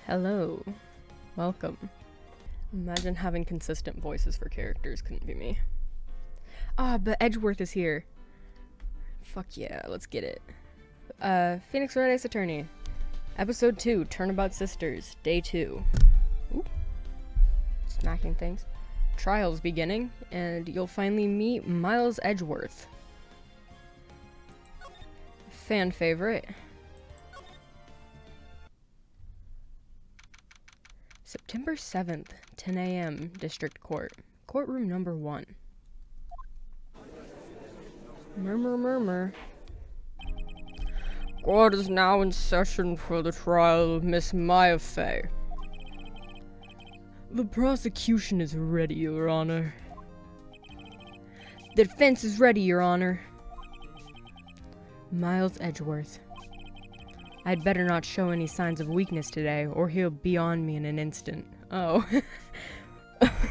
Hello. Welcome. Imagine having consistent voices for characters. Couldn't be me. But Edgeworth is here. Fuck yeah, let's get it. Phoenix Wright Ace Attorney. Episode 2, Turnabout Sisters, Day 2. Ooh. Smacking things. Trial's beginning, and you'll finally meet Miles Edgeworth. Fan favorite. September 7th, 10 a.m., District Court. Courtroom number 1. Murmur, murmur. Court is now in session for the trial of Miss Maya Fey. The prosecution is ready, Your Honor. The defense is ready, Your Honor. Miles Edgeworth. I'd better not show any signs of weakness today, or he'll be on me in an instant. Oh.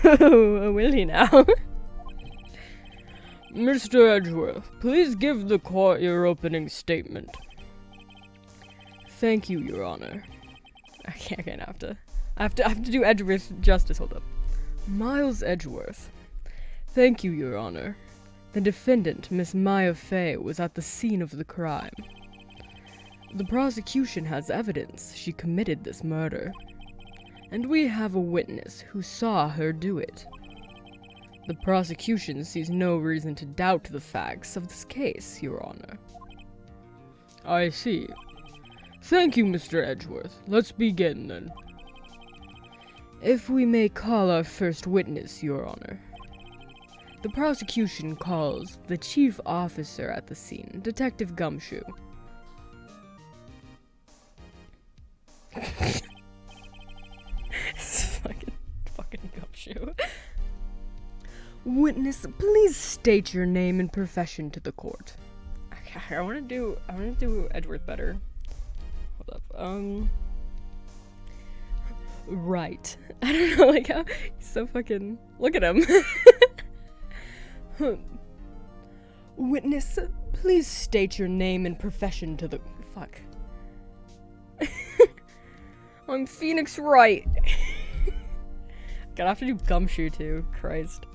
Will he now? Mr. Edgeworth, please give the court your opening statement. Thank you, Your Honor. I have to do Edgeworth justice, hold up. Miles Edgeworth. Thank you, Your Honor. The defendant, Miss Maya Fey, was at the scene of the crime. The prosecution has evidence she committed this murder, and we have a witness who saw her do it. The prosecution sees no reason to doubt the facts of this case, Your Honor. I see. Thank you, Mr. Edgeworth. Let's begin, then. If we may call our first witness, Your Honor. The prosecution calls the chief officer at the scene, Detective Gumshoe. fucking Gumshoe. Witness, please state your name and profession to the court. Okay, I wanna do Edgeworth better. Hold up. Wright. I don't know, like how he's so fucking. Look at him. Witness, please state your name and profession to the. Fuck. I'm Phoenix Wright. Gotta have to do Gumshoe too. Christ.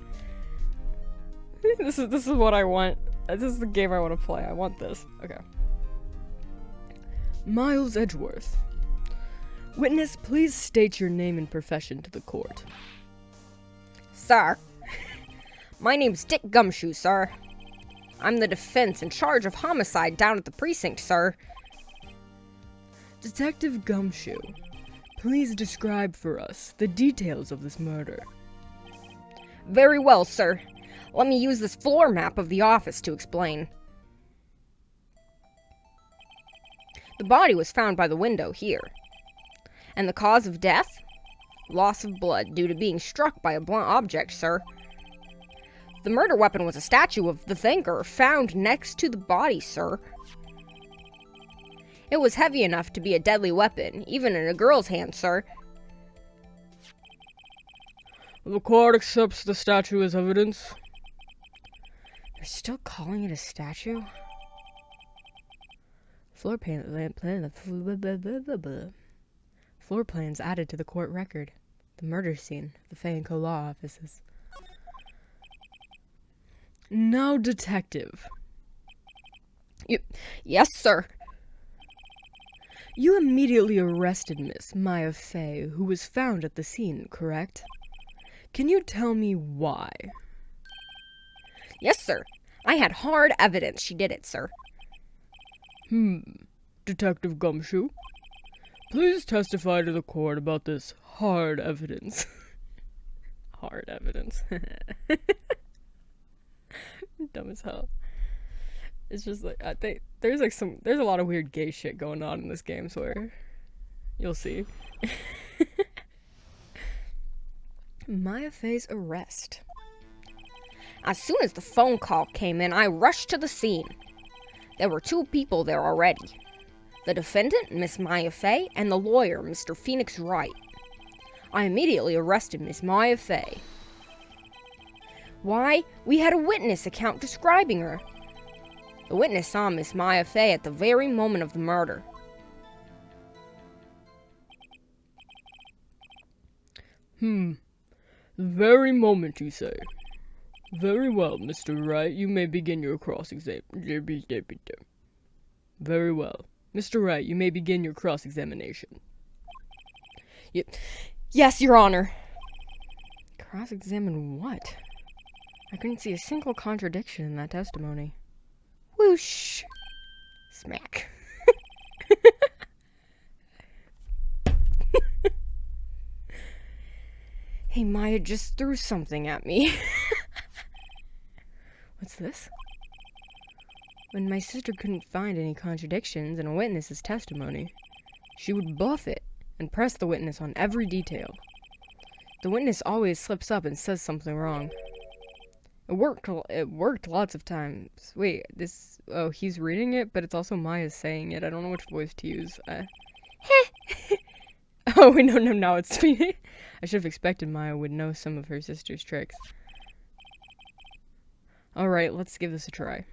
This is what I want. This is the game I want to play. I want this. Okay. Miles Edgeworth. Witness, please state your name and profession to the court. Sir, my name's Dick Gumshoe, sir. I'm the defense in charge of homicide down at the precinct, sir. Detective Gumshoe, please describe for us the details of this murder. Very well, sir. Let me use this floor map of the office to explain. The body was found by the window here. And the cause of death? Loss of blood due to being struck by a blunt object, sir. The murder weapon was a statue of the thinker found next to the body, sir. It was heavy enough to be a deadly weapon, even in a girl's hand, sir. The court accepts the statue as evidence. They're still calling it a statue? Floor plans added to the court record. The murder scene, the Fay & Co. law offices. Now, detective. Yes, sir. You immediately arrested Miss Maya Fey, who was found at the scene, correct? Can you tell me why? Yes, sir. I had hard evidence she did it, sir. Detective Gumshoe, please testify to the court about this hard evidence. Hard evidence. Dumb as hell. It's just like, there's a lot of weird gay shit going on in this game, so you'll see. Maya Fey's arrest. As soon as the phone call came in, I rushed to the scene. There were 2 people there already. The defendant, Miss Maya Fey, and the lawyer, Mr. Phoenix Wright. I immediately arrested Miss Maya Fey. Why? We had a witness account describing her. The witness saw Miss Maya Fey at the very moment of the murder. The very moment, you say. Very well, Mr. Wright, you may begin your cross-examination. Very well. Mr. Wright, you may begin your cross-examination. Yes, Your Honor. Cross-examine what? I couldn't see a single contradiction in that testimony. Whoosh. Smack. Hey, Maya just threw something at me. What's this? When my sister couldn't find any contradictions in a witness's testimony, she would buff it and press the witness on every detail. The witness always slips up and says something wrong. It worked lots of times. Wait, oh, he's reading it, but it's also Maya saying it. I don't know which voice to use. Oh, wait, no, now it's me. I should have expected Maya would know some of her sister's tricks. Alright, let's give this a try.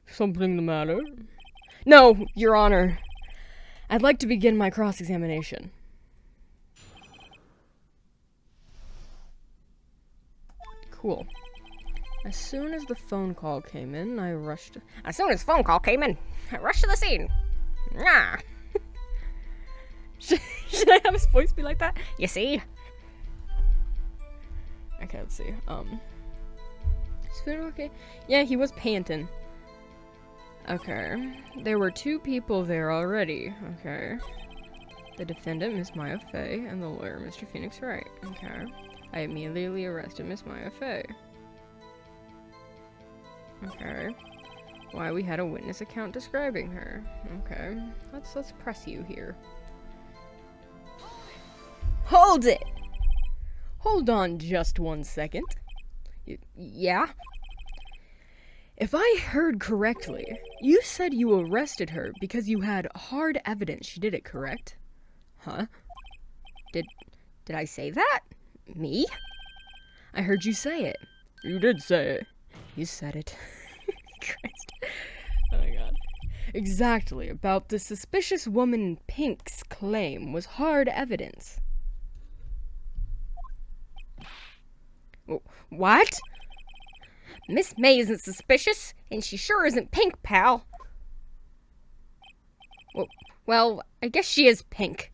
Something the matter? No, Your Honor. I'd like to begin my cross-examination. Cool. As soon as the phone call came in, I rushed to the scene. Ah. Should I have his voice be like that? You see? Okay, let's see. Is food okay? Yeah, he was panting. Okay. There were 2 people there already. Okay. The defendant, Miss Maya Fey, and the lawyer, Mr. Phoenix Wright. Okay. I immediately arrested Miss Maya Fey. Okay. Why, we had a witness account describing her. Okay. Let's press you here. Hold it! Hold on just 1 second. Yeah? If I heard correctly, you said you arrested her because you had hard evidence she did it, correct? Huh? Did I say that? Me? I heard you say it. You did say it. You said it. Christ. Oh my god. Exactly, about the suspicious woman in pink's claim was hard evidence. What? Miss May isn't suspicious, and she sure isn't pink, pal. Well, I guess she is pink.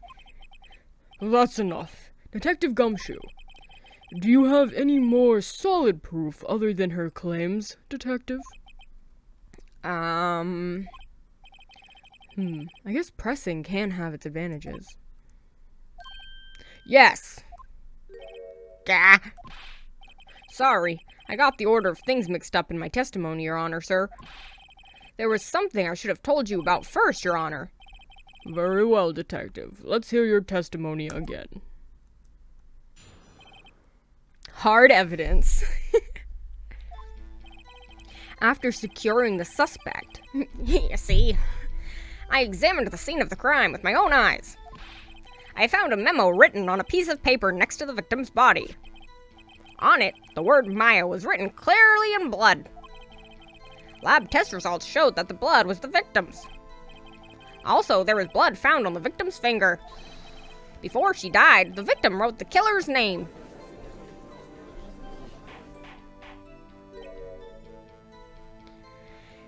That's enough. Detective Gumshoe, do you have any more solid proof other than her claims, Detective? I guess pressing can have its advantages. Yes. Gah. Sorry, I got the order of things mixed up in my testimony, Your Honor, sir. There was something I should have told you about first, Your Honor. Very well, Detective. Let's hear your testimony again. Hard evidence. After securing the suspect, you see, I examined the scene of the crime with my own eyes. I found a memo written on a piece of paper next to the victim's body. On it, the word Maya was written clearly in blood. Lab test results showed that the blood was the victim's. Also, there was blood found on the victim's finger. Before she died, the victim wrote the killer's name.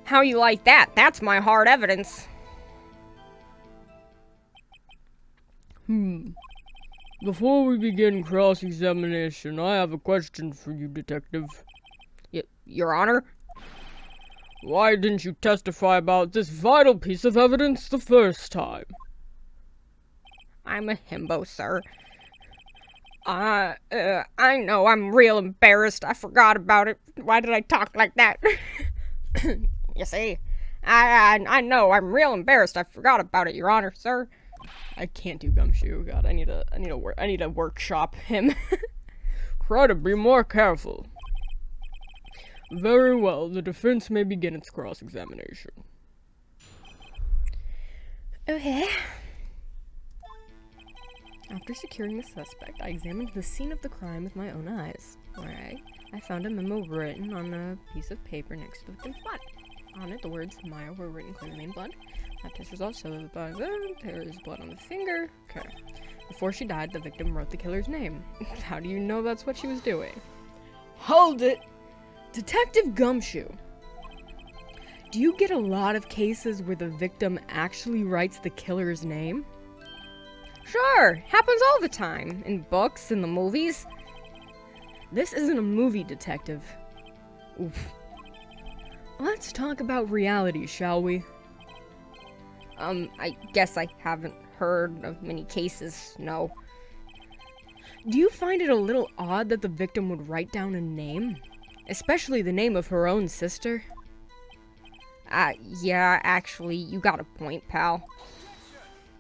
How you like that? That's my hard evidence. Before we begin cross-examination, I have a question for you, Detective. Your Honor? Why didn't you testify about this vital piece of evidence the first time? I'm a himbo, sir. I know, I'm real embarrassed. I forgot about it. Why did I talk like that? You see, I know, I'm real embarrassed. I forgot about it, Your Honor, sir. I can't do Gumshoe. God, I need to workshop him. Try to be more careful. Very well, the defense may begin its cross-examination. Okay. After securing the suspect, I examined the scene of the crime with my own eyes. Alright. I found a memo written on a piece of paper next to the victim's body. On it, the words Maya were written clearly in blood. That test results show that the body, there is blood on the finger. Okay. Before she died, the victim wrote the killer's name. How do you know that's what she was doing? Hold it! Detective Gumshoe. Do you get a lot of cases where the victim actually writes the killer's name? Sure, happens all the time. In books, in the movies. This isn't a movie, detective. Oof. Let's talk about reality, shall we? I guess I haven't heard of many cases, no. Do you find it a little odd that the victim would write down a name? Especially the name of her own sister? Yeah, actually, you got a point, pal.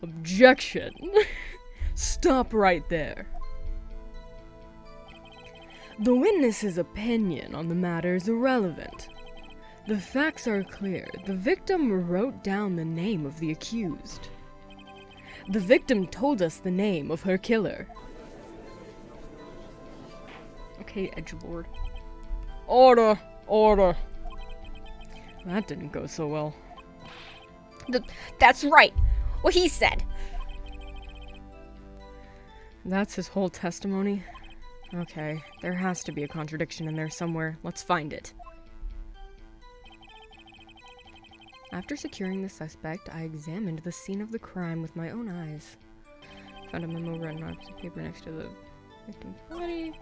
Objection! Stop right there. The witness's opinion on the matter is irrelevant. The facts are clear. The victim wrote down the name of the accused. The victim told us the name of her killer. Okay, edgelord. Order! Order! That didn't go so well. That's right! What he said! That's his whole testimony? Okay, there has to be a contradiction in there somewhere. Let's find it. After securing the suspect, I examined the scene of the crime with my own eyes. Found a memo written on a piece of paper next to the victim's body.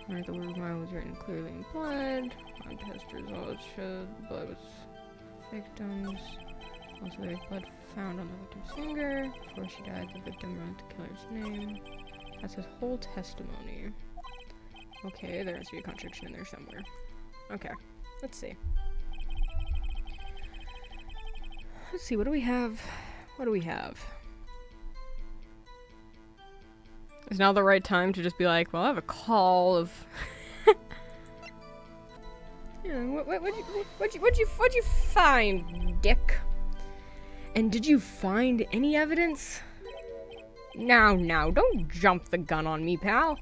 Where the word mile was written clearly in blood. On test results showed the blood was victim's. Also, there was blood found on the victim's finger. Before she died, the victim wrote the killer's name. That's his whole testimony. Okay, there has to be a contradiction in there somewhere. Okay, let's see. Let's see, what do we have? What do we have? Is now the right time to just be like, well, I have a call of... Yeah, what'd you find, Dick? And did you find any evidence? Now, don't jump the gun on me, pal.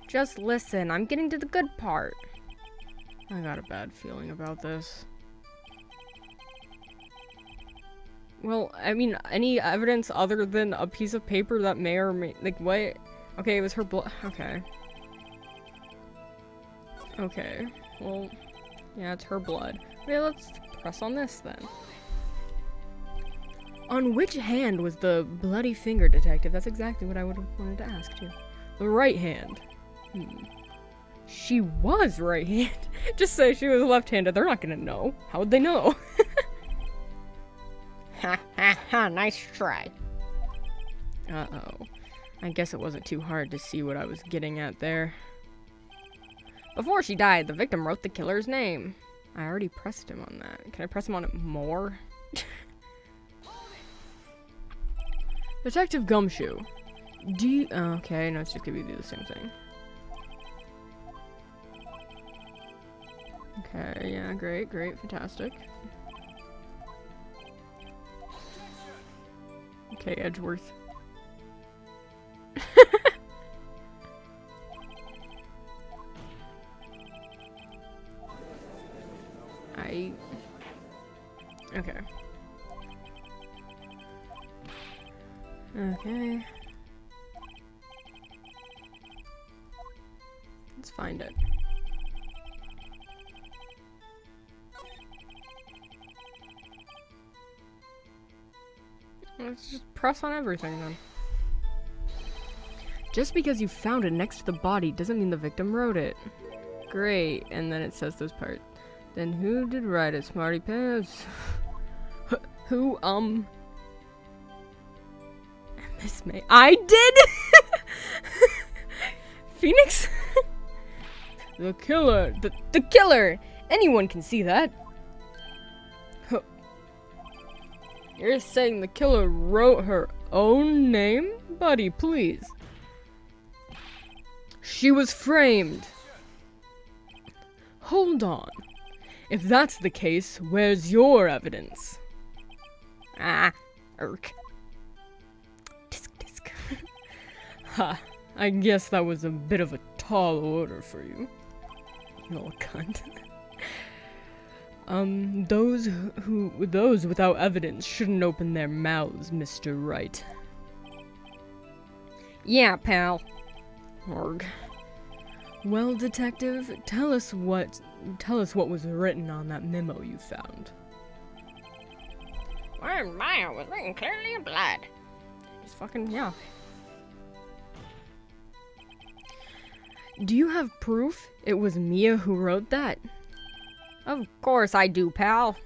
Just listen, I'm getting to the good part. I got a bad feeling about this. Well, I mean, any evidence other than a piece of paper that may or may... Like, what? Okay, it was her blood. Okay. Okay. Well, yeah, it's her blood. Okay, let's press on this then. On which hand was the bloody finger, detective? That's exactly what I would have wanted to ask you. The right hand. She was right-handed. Just say she was left-handed. They're not gonna know. How would they know? Ha ha ha, nice try. Uh-oh. I guess it wasn't too hard to see what I was getting at there. Before she died, the victim wrote the killer's name. I already pressed him on that. Can I press him on it more? Detective Gumshoe. Do you... Oh, okay, no, it's just gonna be the same thing. Okay, yeah, great, fantastic. Okay, Edgeworth. Okay. Okay. Let's find it. Let's just press on everything then. Just because you found it next to the body doesn't mean the victim wrote it. Great, and then it says those parts. Then who did write it, smarty pants? Who, Miss May. I did! Phoenix? The killer. The killer! Anyone can see that. You're saying the killer wrote her own name? Buddy, please. She was framed. Hold on. If that's the case, where's your evidence? Irk. Tisk. Ha, I guess that was a bit of a tall order for you. You little cunt. Those without evidence shouldn't open their mouths, Mr. Wright. Yeah, pal. Arg. Well, detective, tell us what was written on that memo you found. Well, Maya was written clearly in blood. Just fucking, yeah. Do you have proof it was Mia who wrote that? Of course I do, pal.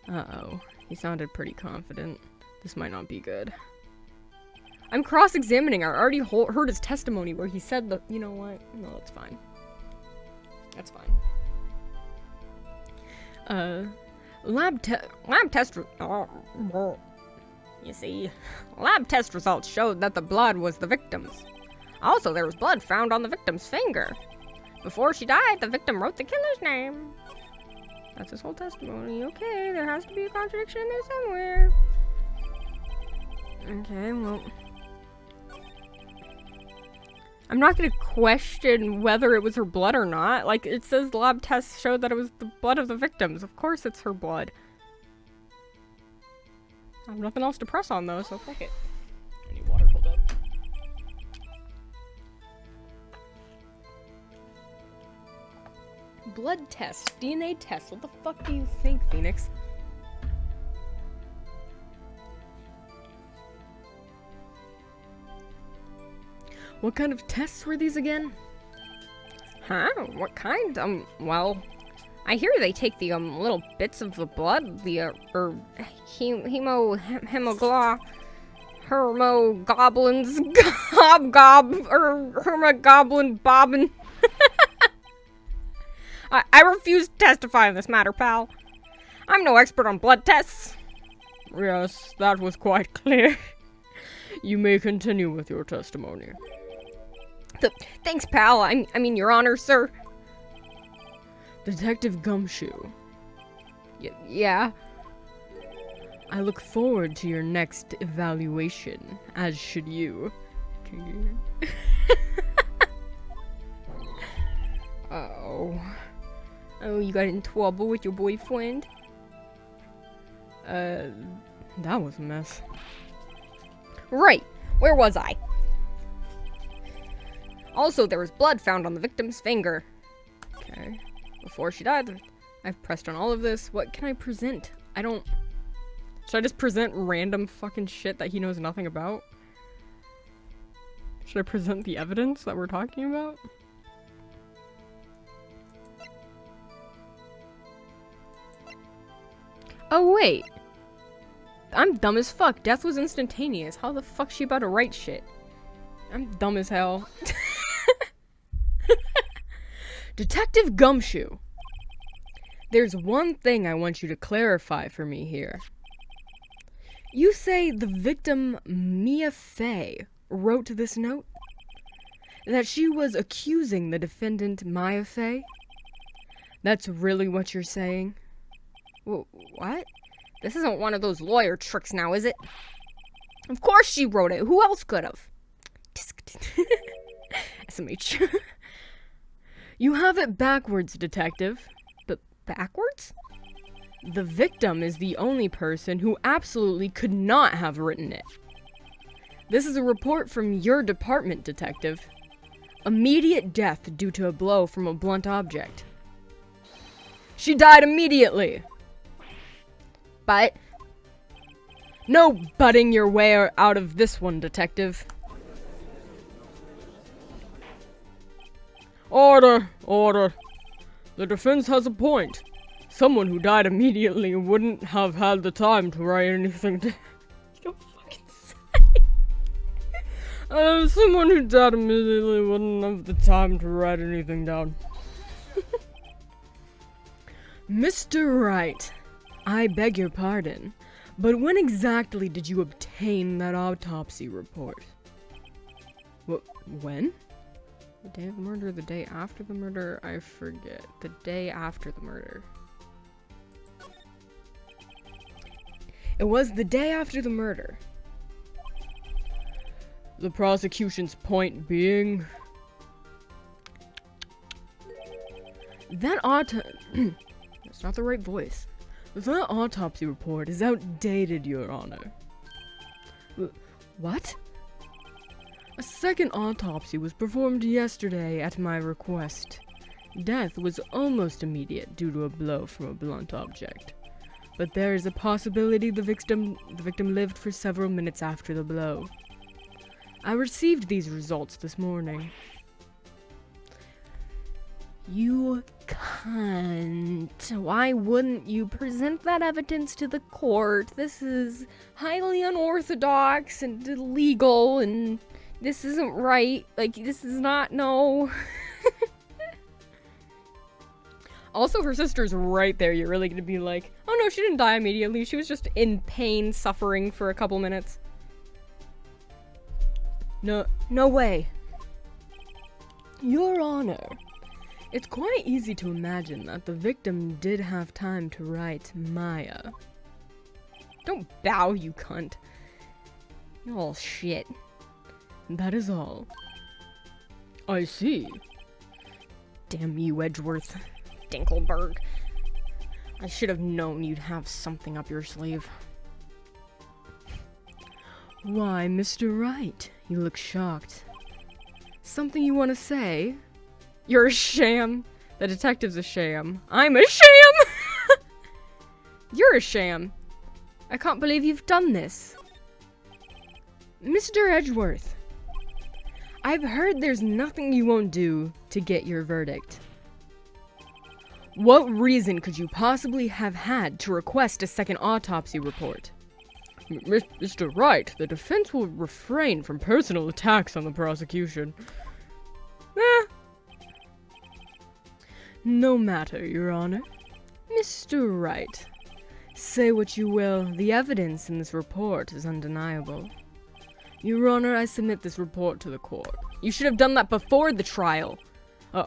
Uh-oh. He sounded pretty confident. This might not be good. I'm cross-examining. I already heard his testimony where he said that, you know what? No, that's fine. That's fine. You see, lab test results showed that the blood was the victim's. Also, there was blood found on the victim's finger. Before she died, the victim wrote the killer's name. That's his whole testimony. Okay, there has to be a contradiction in there somewhere. Okay, well, I'm not gonna question whether it was her blood or not. Like, it says the lab test showed that it was the blood of the victims. Of course it's her blood. I have nothing else to press on, though, so fuck it. I need water pulled up. Blood test, DNA test. What the fuck do you think, Phoenix? What kind of tests were these again? Huh? What kind? Well, I hear they take the, little bits of the blood, the, hermogoblins, hermogoblin bobbin. I refuse to testify on this matter, pal. I'm no expert on blood tests. Yes, that was quite clear. You may continue with your testimony. Thanks, pal. I mean, Your Honor, sir. Detective Gumshoe. Yeah? I look forward to your next evaluation, as should you. Oh. Oh, you got in trouble with your boyfriend? That was a mess. Right. Where was I? Also, there was blood found on the victim's finger. Okay. Before she died, I've pressed on all of this. What can I present? Should I just present random fucking shit that he knows nothing about? Should I present the evidence that we're talking about? Oh, wait. I'm dumb as fuck. Death was instantaneous. How the fuck's she about to write shit? I'm dumb as hell. Detective Gumshoe. There's one thing I want you to clarify for me here. You say the victim, Mia Fey, wrote this note? That she was accusing the defendant, Maya Fey? That's really what you're saying? What? This isn't one of those lawyer tricks now, is it? Of course she wrote it. Who else could have? SMH. You have it backwards, detective. But backwards? The victim is the only person who absolutely could not have written it. This is a report from your department, detective. Immediate death due to a blow from a blunt object. She died immediately! But... No butting your way out of this one, detective. Order! Order! The defense has a point. Someone who died immediately wouldn't have had the time to write anything down. You don't fucking say. Someone who died immediately wouldn't have the time to write anything down. Mr. Wright, I beg your pardon, but when exactly did you obtain that autopsy report? When? The day of the murder, the day after the murder? I forget. The day after the murder. It was the day after the murder. The prosecution's point being... That It's not the right voice. That autopsy report is outdated, Your Honor. What? A second autopsy was performed yesterday at my request. Death was almost immediate due to a blow from a blunt object. But there is a possibility the victim lived for several minutes after the blow. I received these results this morning. You can't. Why wouldn't you present that evidence to the court? This is highly unorthodox and illegal, and this isn't right. Like, this is not, no. Also, her sister's right there. You're really gonna be like, oh no, she didn't die immediately. She was just in pain, suffering for a couple minutes. No way. Your Honor, it's quite easy to imagine that the victim did have time to write Maya. Don't bow, you cunt. Oh, shit. That is all. I see. Damn you, Edgeworth. Dinkelberg. I should have known you'd have something up your sleeve. Why, Mr. Wright, you look shocked. Something you want to say? You're a sham. The detective's a sham. I'm a sham! You're a sham. I can't believe you've done this. Mr. Edgeworth, I've heard there's nothing you won't do to get your verdict. What reason could you possibly have had to request a second autopsy report? Mr. Wright, the defense will refrain from personal attacks on the prosecution. No matter, Your Honor. Mr. Wright, say what you will, the evidence in this report is undeniable. Your Honor, I submit this report to the court. You should have done that before the trial.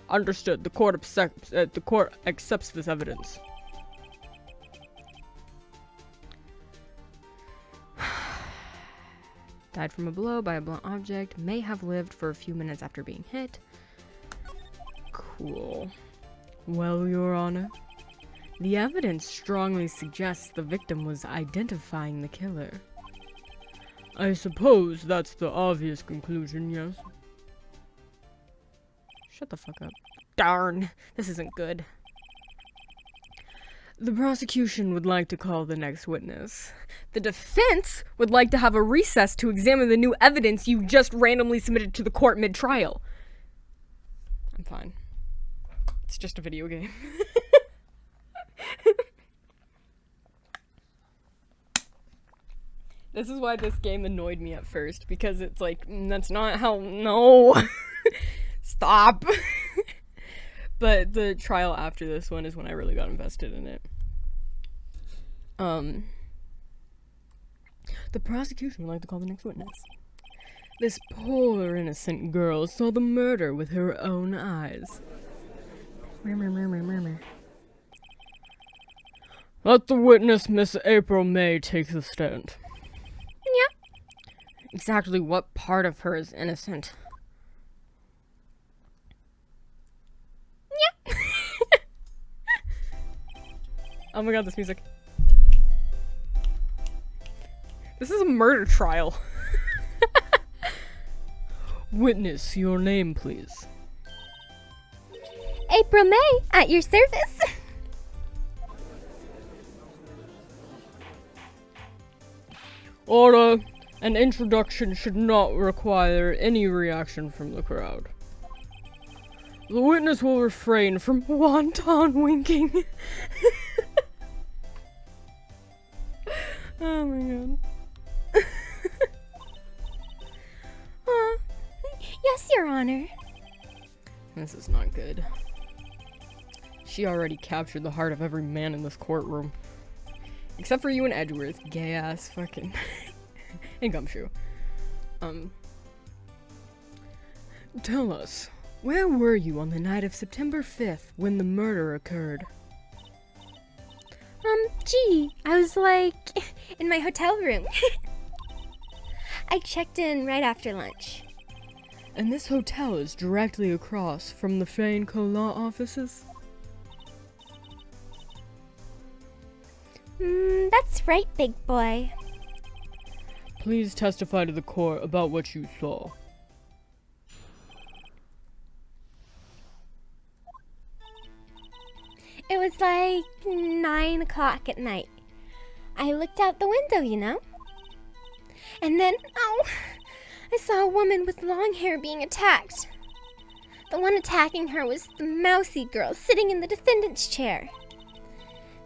Understood. The court accepts this evidence. Died from a blow by a blunt object. May have lived for a few minutes after being hit. Cool. Well, Your Honor, the evidence strongly suggests the victim was identifying the killer. I suppose that's the obvious conclusion, yes? Shut the fuck up. Darn, this isn't good. The prosecution would like to call the next witness. The defense would like to have a recess to examine the new evidence you just randomly submitted to the court mid-trial. I'm fine. It's just a video game. This is why this game annoyed me at first, because it's like, that's not how, no. Stop. But the trial after this one is when I really got invested in it. The prosecution would like to call the next witness. This poor innocent girl saw the murder with her own eyes. Let the witness, Miss April May, take the stand. Yeah. Exactly what part of her is innocent? Yeah. Oh my god, this music. This is a murder trial. Witness, your name, please. April May, at your service. Order. An introduction should not require any reaction from the crowd. The witness will refrain from wanton winking. Oh my god. Yes, Your Honor. This is not good. She already captured the heart of every man in this courtroom. Except for you and Edgeworth, gay ass fucking and Gumshoe. Tell us, where were you on the night of September 5th when the murder occurred? Gee, I was like in my hotel room. I checked in right after lunch. And this hotel is directly across from the Fane Co. law offices? That's right, big boy. Please testify to the court about what you saw. It was like 9 o'clock at night. I looked out the window, you know? And then, I saw a woman with long hair being attacked. The one attacking her was the mousy girl sitting in the defendant's chair.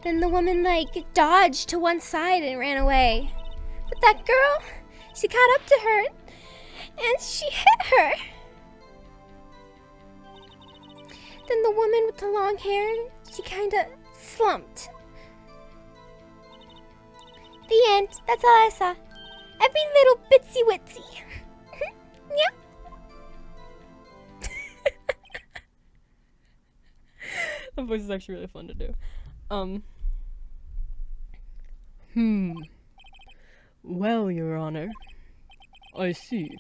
Then the woman, dodged to one side and ran away. But that girl, she caught up to her and she hit her. Then the woman with the long hair, she kinda slumped. The end. That's all I saw. Every little bitsy witsy. Yeah. That voice is actually really fun to do. Well, Your Honor, I see.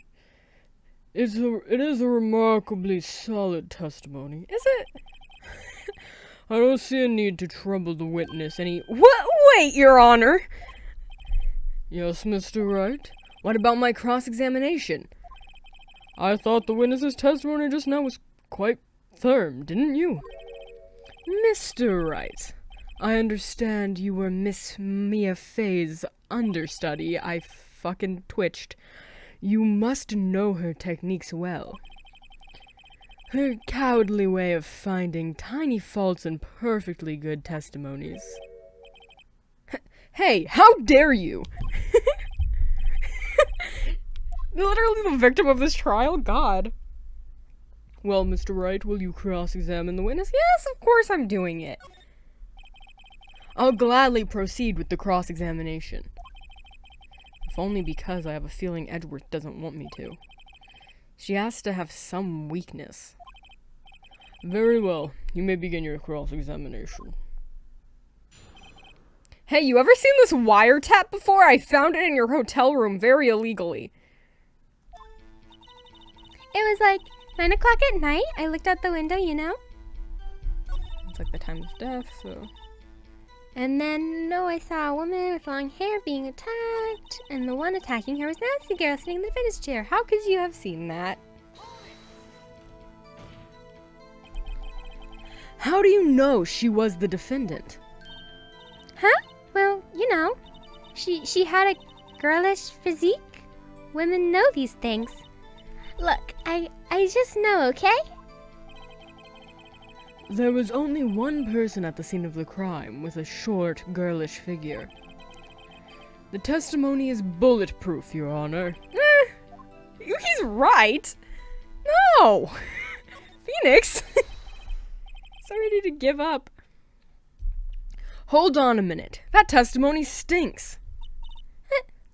It is a remarkably solid testimony. Is it? I don't see a need to trouble the witness any— What? Wait, Your Honor! Yes, Mr. Wright? What about my cross-examination? I thought the witness's testimony just now was quite firm, didn't you? Mr. Wright, I understand you were Miss Mia Fey's understudy. I fucking twitched. You must know her techniques well. Her cowardly way of finding tiny faults in perfectly good testimonies. Hey, how dare you! Literally the victim of this trial? God. Well, Mr. Wright, will you cross-examine the witness? Yes, of course I'm doing it. I'll gladly proceed with the cross-examination. If only because I have a feeling Edgeworth doesn't want me to. She has to have some weakness. Very well. You may begin your cross-examination. Hey, you ever seen this wiretap before? I found it in your hotel room very illegally. It was 9 o'clock at night. I looked out the window, you know? It's like the time of death, so... And then, I saw a woman with long hair being attacked, and the one attacking her was Nancy girl sitting in the fitness chair. How could you have seen that? How do you know she was the defendant? Huh? Well, you know, she had a girlish physique. Women know these things. Look, I just know, okay? There was only one person at the scene of the crime with a short, girlish figure. The testimony is bulletproof, Your Honor. He's right. No! Phoenix! So ready to give up. Hold on a minute. That testimony stinks.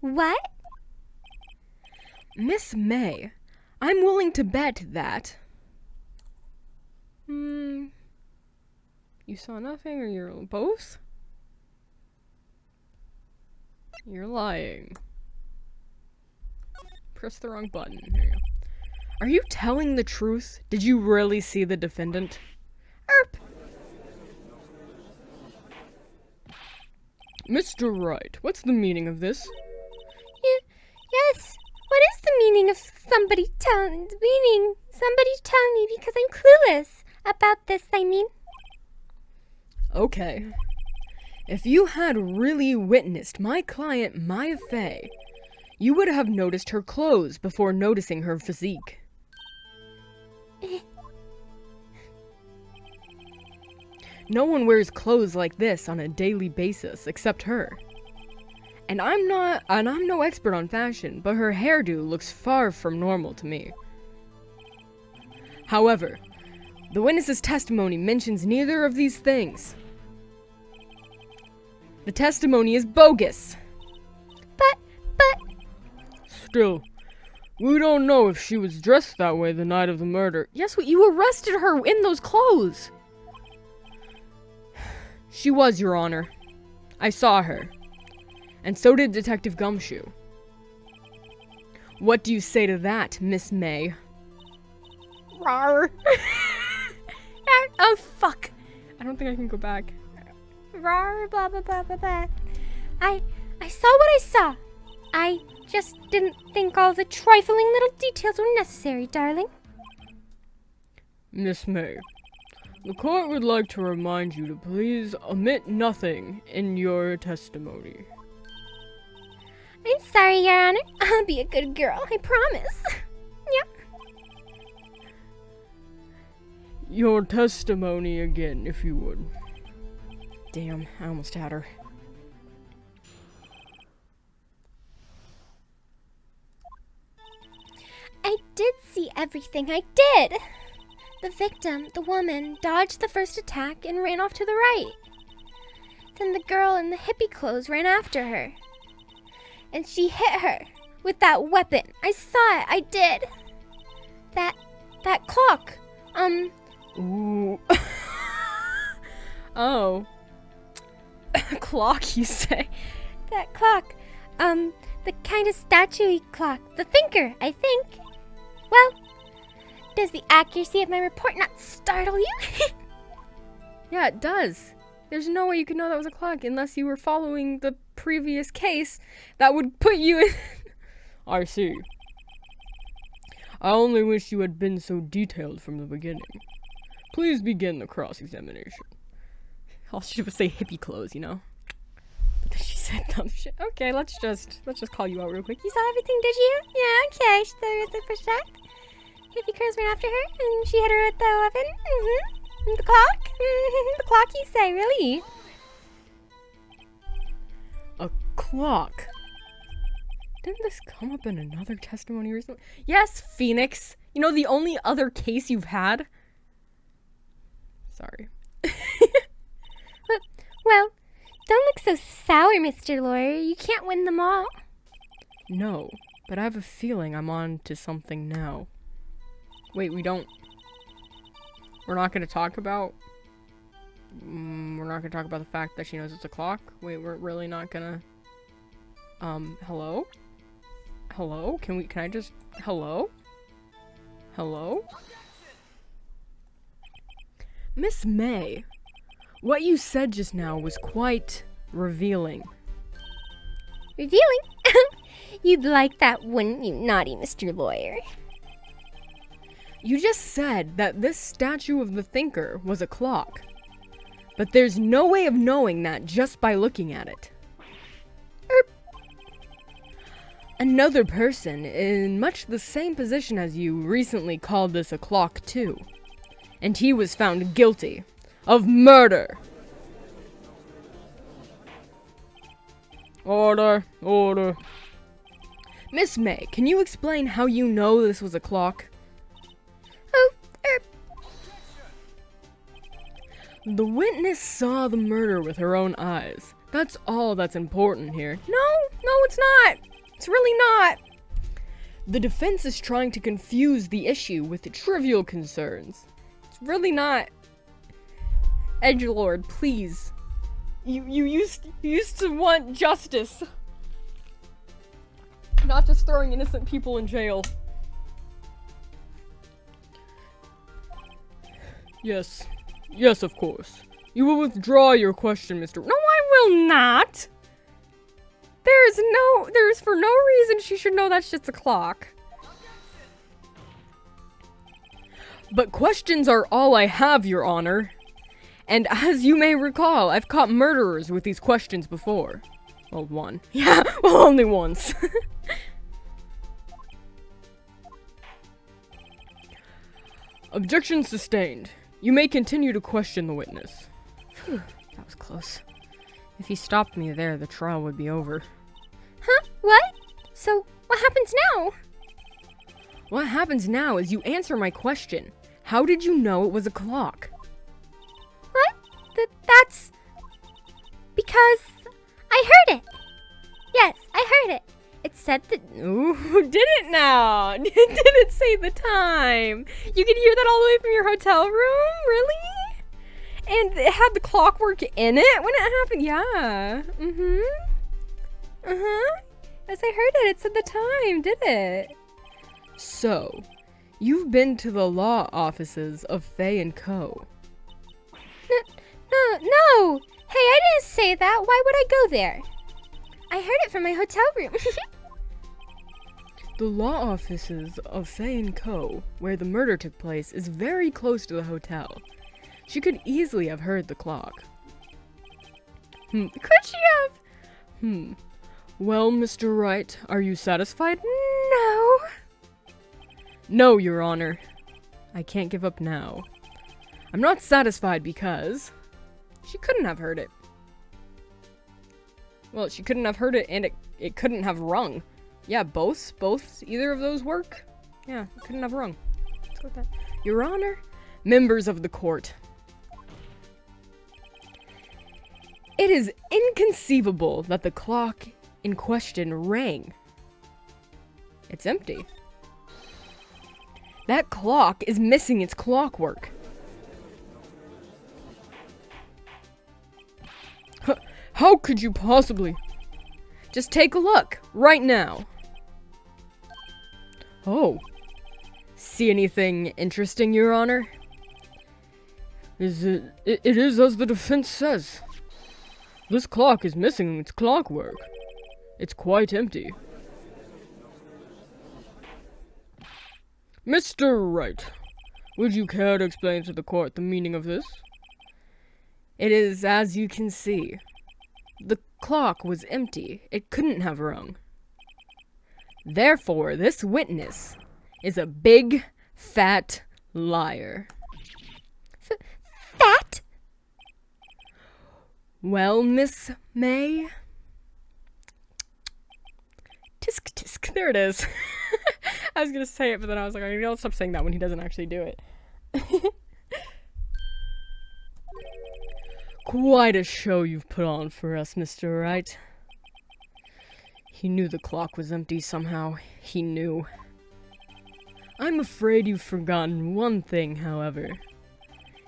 What? Miss May, I'm willing to bet that... You saw nothing, or you're both? You're lying. Press the wrong button. There you go. Are you telling the truth? Did you really see the defendant? Erp! Mr. Wright, what's the meaning of this? Yes. What is the meaning of somebody telling me because I'm clueless about this, I mean? Okay. If you had really witnessed my client Maya Fey, you would have noticed her clothes before noticing her physique. No one wears clothes like this on a daily basis except her. And I'm no expert on fashion, but her hairdo looks far from normal to me. However, the witness's testimony mentions neither of these things. The testimony is bogus. But... Still, we don't know if she was dressed that way the night of the murder. Yes, you arrested her in those clothes. She was, Your Honor. I saw her. And so did Detective Gumshoe. What do you say to that, Miss May? Rawr. Oh, fuck. I don't think I can go back. Rawr, blah, blah, blah, blah, blah. I saw what I saw. I just didn't think all the trifling little details were necessary, darling. Miss May, the court would like to remind you to please omit nothing in your testimony. I'm sorry, Your Honor. I'll be a good girl, I promise. Yeah. Your testimony again, if you would. Damn, I almost had her. I did see everything. I did. The victim, the woman, dodged the first attack and ran off to the right. Then the girl in the hippie clothes ran after her. And she hit her with that weapon. I saw it. I did. That clock. Ooh. Oh. Clock, you say? That clock. The kind of statue-y clock. The thinker, I think. Well, does the accuracy of my report not startle you? Yeah, it does. There's no way you could know that was a clock unless you were following the previous case that would put you in... I see. I only wish you had been so detailed from the beginning. Please begin the cross-examination. All she would say hippie clothes, you know? But then she said dumb shit. Okay, let's just call you out real quick. You saw everything, did you? Yeah, okay. She threw her the first shot. Hippie crows ran after her, and she hit her with the weapon. The clock? The clock, you say, really? A clock? Didn't this come up in another testimony recently? Yes, Phoenix! You know, the only other case you've had? Sorry. Well, don't look so sour, Mr. Lawyer. You can't win them all. No, but I have a feeling I'm on to something now. Wait, we're not going to talk about... we're not going to talk about the fact that she knows it's a clock? Wait, we're really not going to... hello? Hello? Can I just... Hello? Hello? Miss May, what you said just now was quite revealing. Revealing? You'd like that, wouldn't you, naughty Mr. Lawyer? You just said that this statue of the thinker was a clock. But there's no way of knowing that just by looking at it. Another person in much the same position as you recently called this a clock too. And he was found guilty of murder. Order, order. Miss May, can you explain how you know this was a clock? The witness saw the murder with her own eyes. That's all that's important here. No, it's not. It's really not. The defense is trying to confuse the issue with the trivial concerns. It's really not. Edgelord, please. You used to want justice. Not just throwing innocent people in jail. Yes. Yes, of course. You will withdraw your question, Mr. No, I will not! There's for no reason she should know that's just a clock. But questions are all I have, Your Honor. And as you may recall, I've caught murderers with these questions before. Well, one. Yeah, well, only once. Objection sustained. You may continue to question the witness. Phew, that was close. If he stopped me there, the trial would be over. Huh? What? So, what happens now? What happens now is you answer my question. How did you know it was a clock? What? That's... because I heard it. Yes, I heard it. It said that... Ooh, did it now? Did it say the time? You could hear that all the way from your hotel room? Really? And it had the clockwork in it when it happened? Yeah. As I heard it said the time, did it? So, you've been to the law offices of Faye & Co. No. Hey, I didn't say that. Why would I go there? I heard it from my hotel room. The law offices of Fay & Co., where the murder took place, is very close to the hotel. She could easily have heard the clock. Could she have? Well, Mr. Wright, are you satisfied? No. No, Your Honor. I can't give up now. I'm not satisfied because she couldn't have heard it. Well, she couldn't have heard it, and it couldn't have rung. Yeah, both, either of those work? Yeah, it couldn't have rung. Let's go with that. Your Honor, members of the court. It is inconceivable that the clock in question rang. It's empty. That clock is missing its clockwork. How could you possibly? Just take a look, right now. Oh. See anything interesting, Your Honor? It is as the defense says. This clock is missing its clockwork. It's quite empty. Mr. Wright, would you care to explain to the court the meaning of this? It is as you can see. The clock was empty. It couldn't have rung. Therefore, this witness is a big, fat liar. Fat? Well, Miss May? Tisk tisk. There it is. I was gonna say it, but then I was like, I'll stop saying that when he doesn't actually do it. Quite a show you've put on for us, Mr. Wright. He knew the clock was empty somehow. He knew. I'm afraid you've forgotten one thing, however.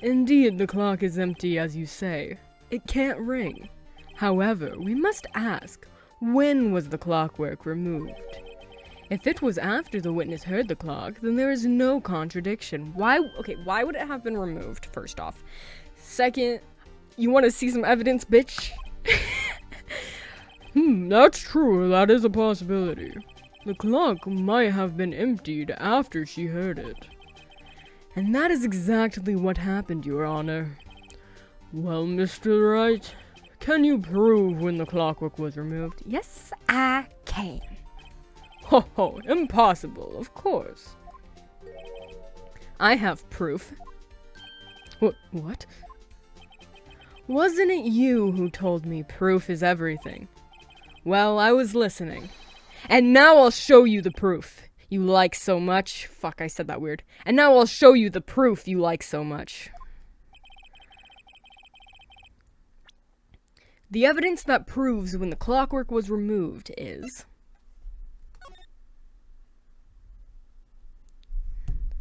Indeed, the clock is empty, as you say. It can't ring. However, we must ask, when was the clockwork removed? If it was after the witness heard the clock, then there is no contradiction. Why would it have been removed, first off? Second, you want to see some evidence, bitch? That's true. That is a possibility. The clock might have been emptied after she heard it. And that is exactly what happened, Your Honor. Well, Mr. Wright, can you prove when the clockwork was removed? Yes, I can. Ho ho, impossible, of course. I have proof. What? Wasn't it you who told me proof is everything? Well, I was listening. And now I'll show you the proof you like so much. Fuck, I said that weird. And now I'll show you the proof you like so much. The evidence that proves when the clockwork was removed is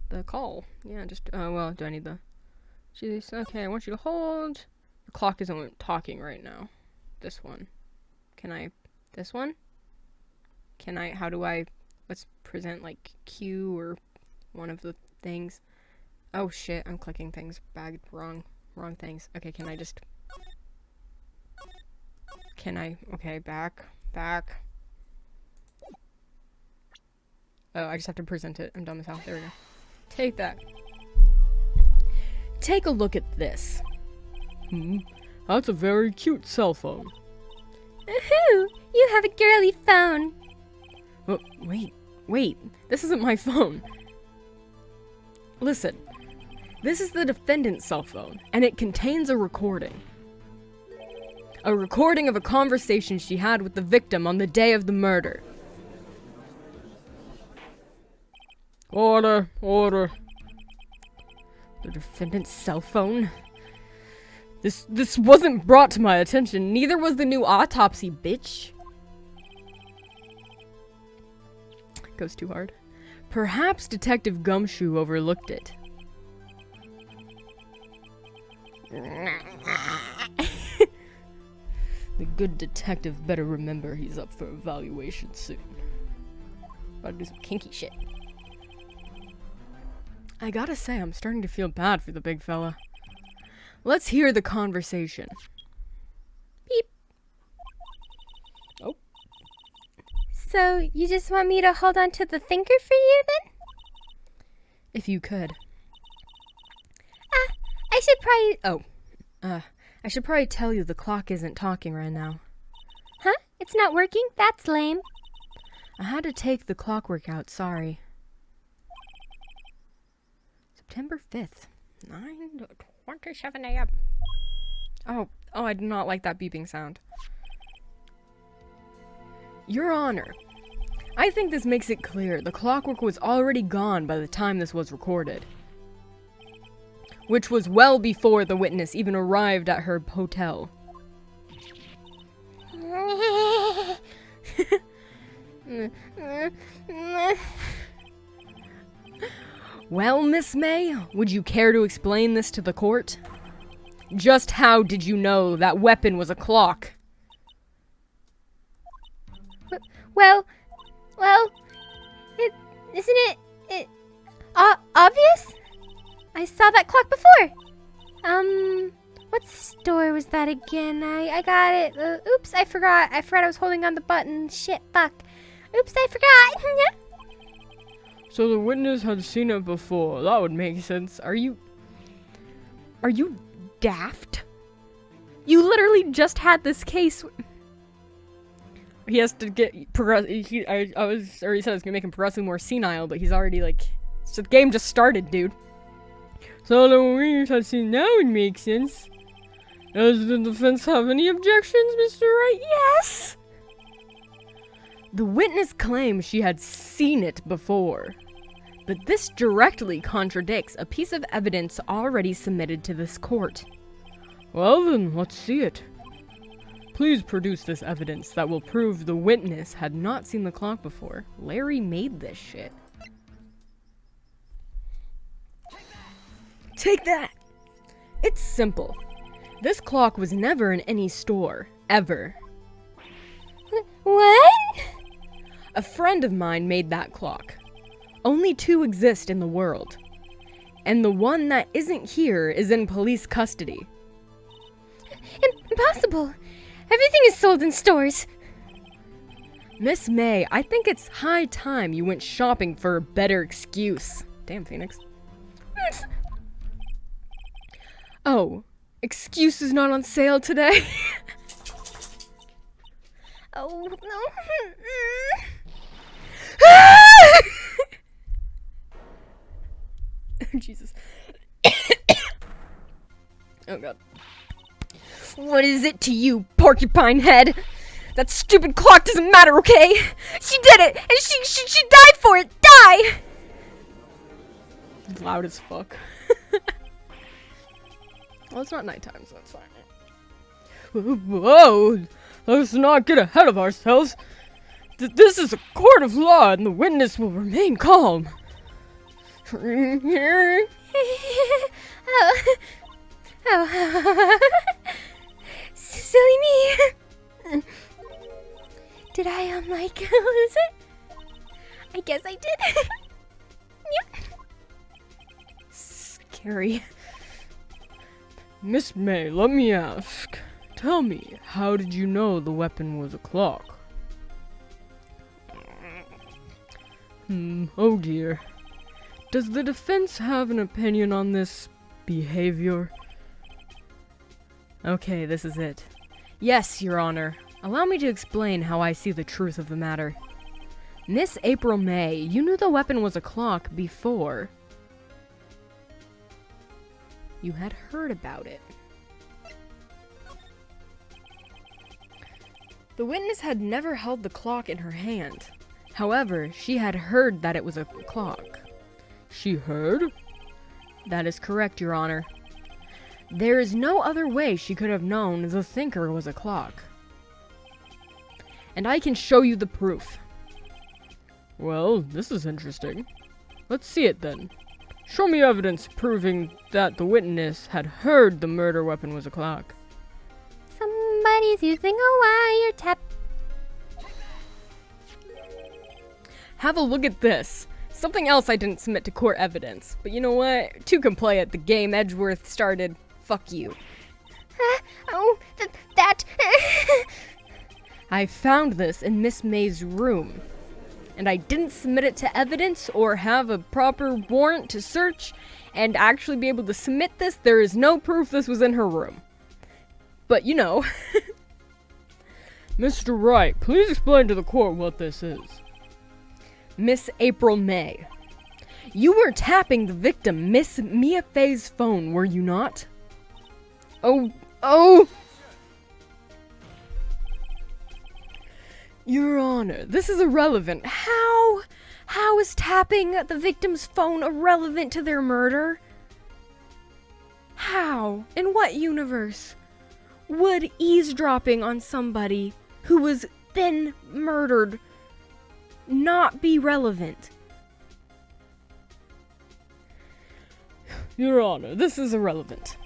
the call. Yeah, just, well, do I need the... Jeez, okay, I want you to hold. The clock isn't talking right now. This one. Can I... This one? Can I... How do I... Let's present, like, Q or one of the things. Oh, shit, I'm clicking things. Wrong things. Okay, can I just... Can I... Okay, back. Oh, I just have to present it. I'm dumb as hell. There we go. Take that. Take a look at this. That's a very cute cell phone. Woohoo! You have a girly phone. Oh, wait. This isn't my phone. Listen. This is the defendant's cell phone, and it contains a recording. A recording of a conversation she had with the victim on the day of the murder. Order. The defendant's cell phone? This wasn't brought to my attention. Neither was the new autopsy, bitch. Goes too hard. Perhaps Detective Gumshoe overlooked it. The good detective better remember he's up for evaluation soon. About to do some kinky shit. I gotta say, I'm starting to feel bad for the big fella. Let's hear the conversation. Beep. Oh, So you just want me to hold on to the thinker for you then? If you could. I should probably... I should probably tell you the clock isn't talking right now. Huh? It's not working? That's lame. I had to take the clockwork out, sorry. September 5th, 9:27 a.m. Oh, I do not like that beeping sound. Your Honor, I think this makes it clear the clockwork was already gone by the time this was recorded. Which was well before the witness even arrived at her hotel. Well, Miss May, would you care to explain this to the court? Just how did you know that weapon was a clock? Well, isn't it obvious? I saw that clock before. What store was that again? I got it. Oops, I forgot. I was holding on the button. Shit, fuck. Oops, I forgot. So the witness had seen it before. That would make sense. Are you daft? You literally just had this case. He has to get I already said I was gonna make him progressively more senile, but he's already like, so the game just started, dude. So the witness had seen, now it makes sense. Does the defense have any objections, Mr. Wright? Yes. The witness claims she had seen it before, but this directly contradicts a piece of evidence already submitted to this court. Well then, let's see it. Please produce this evidence that will prove the witness had not seen the clock before. Larry made this shit. Take that! It's simple. This clock was never in any store, ever. What? A friend of mine made that clock. Only 2 exist in the world. And the one that isn't here is in police custody. Impossible. Everything is sold in stores. Miss May, I think it's high time you went shopping for a better excuse. Damn, Phoenix. Oh, excuse is not on sale today? Oh, no. Jesus. Oh god. What is it to you, porcupine head? That stupid clock doesn't matter, okay? She did it, and she died for it. Die! Loud as fuck. Well, it's not nighttime, so that's fine. Whoa! Let's not get ahead of ourselves. This is a court of law, and the witness will remain calm. Oh. Silly me. Did I, lose it? I guess I did. Yep. Scary. Miss May, let me ask. Tell me, how did you know the weapon was a clock? Oh dear. Does the defense have an opinion on this behavior? Okay, this is it. Yes, Your Honor. Allow me to explain how I see the truth of the matter. Miss April May, you knew the weapon was a clock before you had heard about it. The witness had never held the clock in her hand. However, she had heard that it was a clock. She heard? That is correct, Your Honor. There is no other way she could have known the thinker was a clock. And I can show you the proof. Well, this is interesting. Let's see it then. Show me evidence proving that the witness had heard the murder weapon was a clock. Somebody's using a wire tap. Have a look at this. Something else I didn't submit to court evidence. But you know what? 2 can play it. The game Edgeworth started. Fuck you. That. I found this in Miss May's room, and I didn't submit it to evidence or have a proper warrant to search and actually be able to submit this. There is no proof this was in her room. But, you know. Mr. Wright, please explain to the court what this is. Miss April May, you were tapping the victim, Miss Mia Fey's phone, were you not? Oh! Your Honor, this is irrelevant. How is tapping the victim's phone irrelevant to their murder? How? In what universe would eavesdropping on somebody who was then murdered not be relevant? Your Honor, this is irrelevant.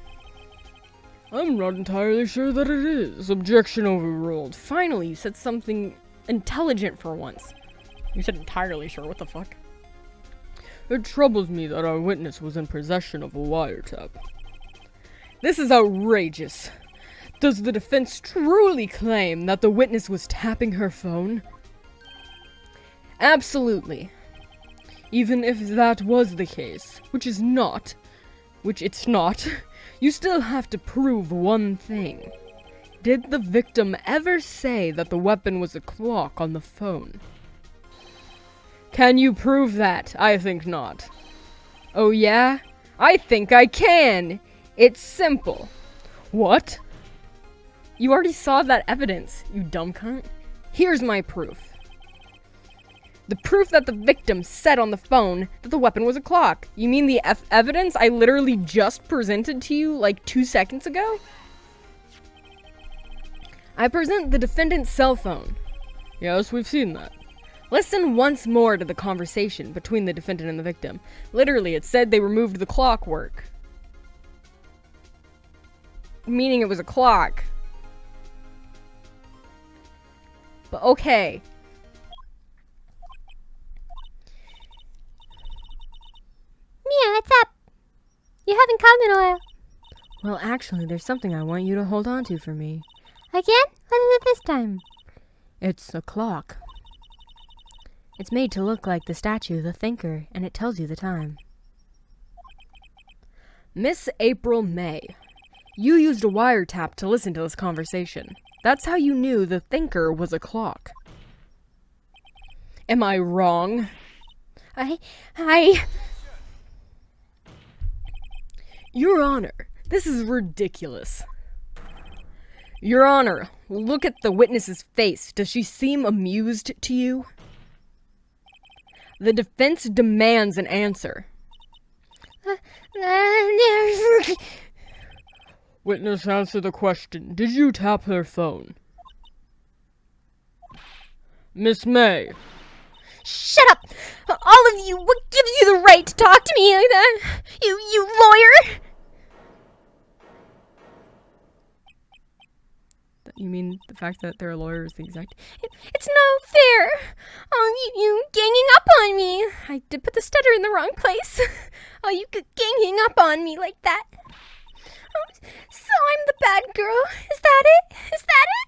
I'm not entirely sure that it is. Objection overruled. Finally, you said something intelligent for once. You said entirely sure, what the fuck? It troubles me that our witness was in possession of a wiretap. This is outrageous. Does the defense truly claim that the witness was tapping her phone? Absolutely. Even if that was the case, which it's not, you still have to prove one thing. Did the victim ever say that the weapon was a clock on the phone? Can you prove that? I think not. Oh yeah? I think I can! It's simple. What? You already saw that evidence, you dumb cunt. Here's my proof. The proof that the victim said on the phone that the weapon was a clock. You mean the evidence I literally just presented to you like 2 seconds ago? I present the defendant's cell phone. Yes, we've seen that. Listen once more to the conversation between the defendant and the victim. Literally, it said they removed the clockwork. Meaning it was a clock. But okay. Mia, what's up? You haven't called in a while. Well, actually, there's something I want you to hold on to for me. Again? What is it this time? It's a clock. It's made to look like the statue, the thinker, and it tells you the time. Miss April May, you used a wiretap to listen to this conversation. That's how you knew the thinker was a clock. Am I wrong? Your Honor, this is ridiculous. Your Honor, look at the witness's face. Does she seem amused to you? The defense demands an answer. Witness, answer the question. Did you tap her phone? Miss May. Shut up! All of you! What gives you the right to talk to me like that? You lawyer! You mean the fact that they're a lawyer is the exact... It's no fair! Oh, you ganging up on me! I did put the stutter in the wrong place. Oh, you ganging up on me like that. Oh, so I'm the bad girl. Is that it? Is that it?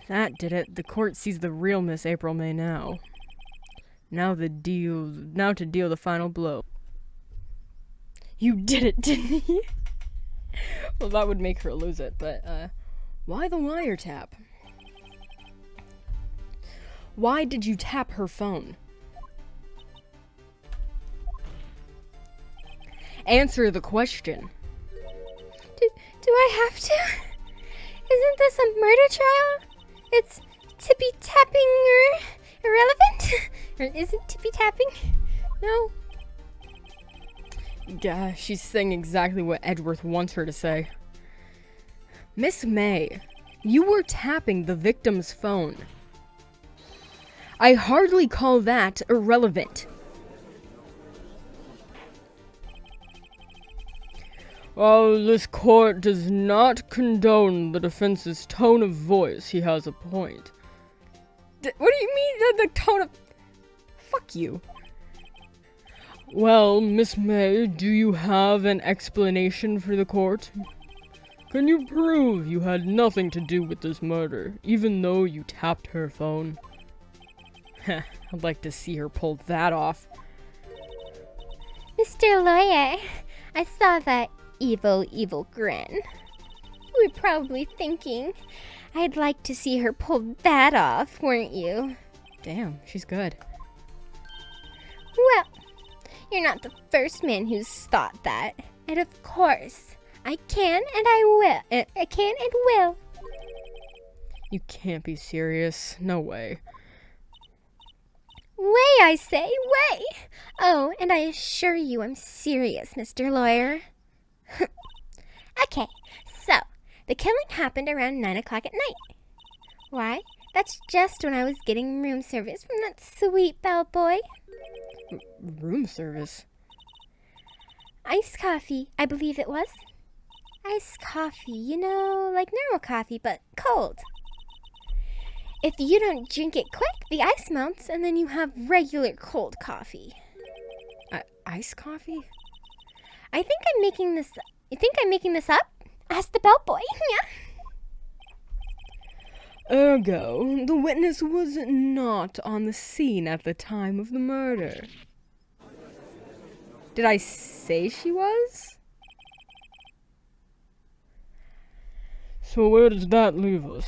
That did it. The court sees the real Miss April May now. Now to deal the final blow. You did it, didn't you? Well, that would make her lose it, but, why the wiretap? Why did you tap her phone? Answer the question. Do I have to? Isn't this a murder trial? It's tippy-tapping irrelevant? Or isn't tippy-tapping? No. Yeah, she's saying exactly what Edgeworth wants her to say. Miss May, you were tapping the victim's phone. I hardly call that irrelevant. While this court does not condone the defense's tone of voice, he has a point. What do you mean, the tone of... Fuck you. Well, Miss May, do you have an explanation for the court? Can you prove you had nothing to do with this murder, even though you tapped her phone? Heh, I'd like to see her pull that off. Mr. Lawyer, I saw that evil grin. You were probably thinking, I'd like to see her pull that off, weren't you? Damn, she's good. Well, you're not the first man who's thought that. And of course, I can and I will. I can and will. You can't be serious. No way. Way, I say, way! Oh, and I assure you I'm serious, Mr. Lawyer. Okay, so, the killing happened around 9 o'clock at night. Why? That's just when I was getting room service from that sweet bellboy. Room service? Iced coffee, I believe it was. Iced coffee, you know, like normal coffee, but cold. If you don't drink it quick, the ice melts, and then you have regular cold coffee. Iced coffee? I think I'm making this. You think I'm making this up? Ask the bellboy. Yeah. Ergo, the witness was not on the scene at the time of the murder. Did I say she was? So where does that leave us?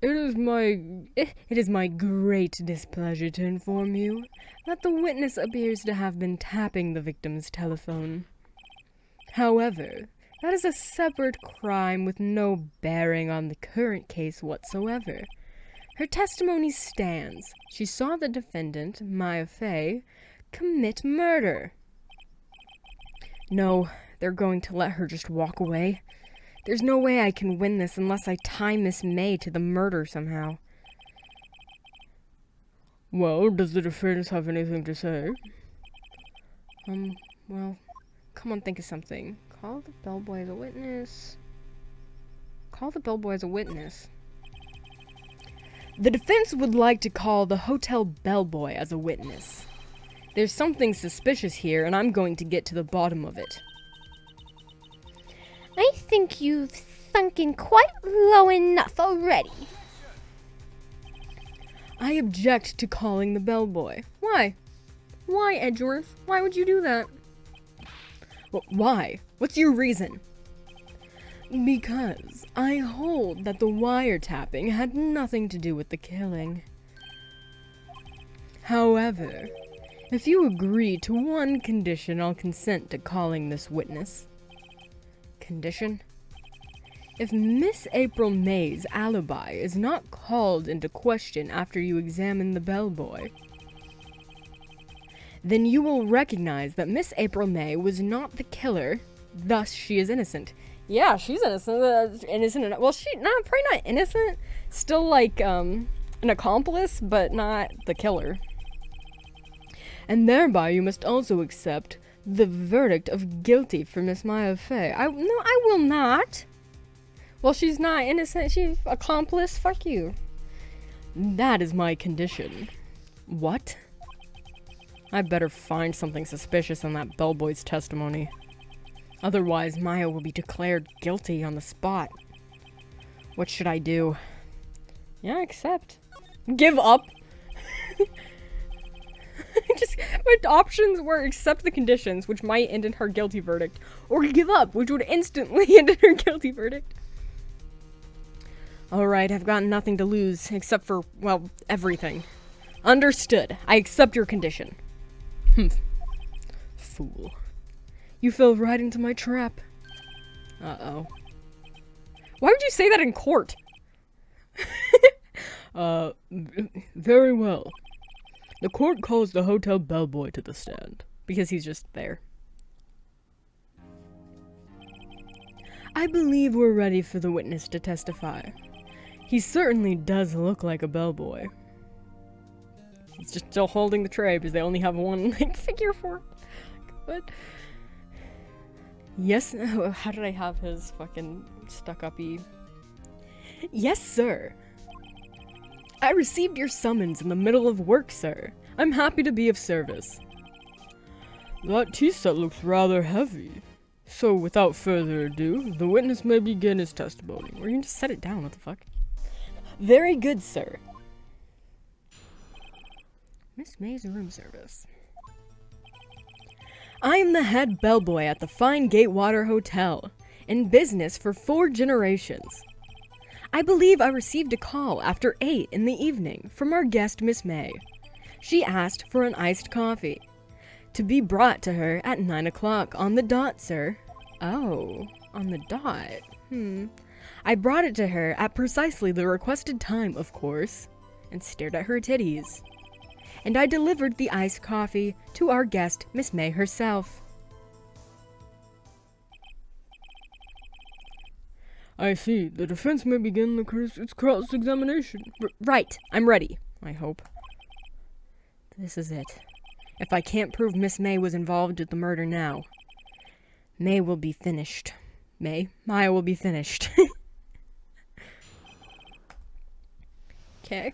It is my great displeasure to inform you that the witness appears to have been tapping the victim's telephone. However, that is a separate crime with no bearing on the current case whatsoever. Her testimony stands. She saw the defendant, Maya Fey, commit murder. No, they're going to let her just walk away. There's no way I can win this unless I tie Miss May to the murder somehow. Well, does the defense have anything to say? Well, come on, think of something. Call the bellboy as a witness. Call the bellboy as a witness. The defense would like to call the hotel bellboy as a witness. There's something suspicious here, and I'm going to get to the bottom of it. I think you've sunk in quite low enough already. I object to calling the bellboy. Why? Why, Edgeworth? Why would you do that? Why? What's your reason? Because I hold that the wiretapping had nothing to do with the killing. However, if you agree to one condition, I'll consent to calling this witness. Condition? If Miss April May's alibi is not called into question after you examine the bellboy, then you will recognize that Miss April May was not the killer, thus she is innocent. Yeah, she's innocent. Innocent. Well, probably not innocent. Still like, an accomplice, but not the killer. And thereby you must also accept the verdict of guilty for Miss Maya Fey. I will not. Well, she's not innocent. She's accomplice. Fuck you. That is my condition. What? I better find something suspicious in that bellboy's testimony. Otherwise, Maya will be declared guilty on the spot. What should I do? Yeah, accept. Give up. My options were accept the conditions, which might end in her guilty verdict, or give up, which would instantly end in her guilty verdict. Alright, I've got nothing to lose, except for, well, everything. Understood. I accept your condition. Fool. You fell right into my trap. Uh-oh. Why would you say that in court? Very well. The court calls the hotel bellboy to the stand, because he's just there. I believe we're ready for the witness to testify. He certainly does look like a bellboy. He's just still holding the tray, because they only have one, figure for it. What? Yes, how did I have his fucking stuck-uppy? Yes, sir. I received your summons in the middle of work, sir. I'm happy to be of service. That tea set looks rather heavy. So, without further ado, the witness may begin his testimony. Or you can just set it down, what the fuck? Very good, sir. Miss May's room service. I am the head bellboy at the fine Gatewater Hotel, in business for 4 generations. I believe I received a call after 8 in the evening from our guest, Miss May. She asked for an iced coffee, to be brought to her at 9 o'clock on the dot, sir. Oh, on the dot. I brought it to her at precisely the requested time, of course, and stared at her titties. And I delivered the iced coffee to our guest, Miss May herself. I see. The defense may begin its cross-examination. Right. I'm ready. I hope. This is it. If I can't prove Miss May was involved with the murder now, May will be finished. Maya will be finished. Okay.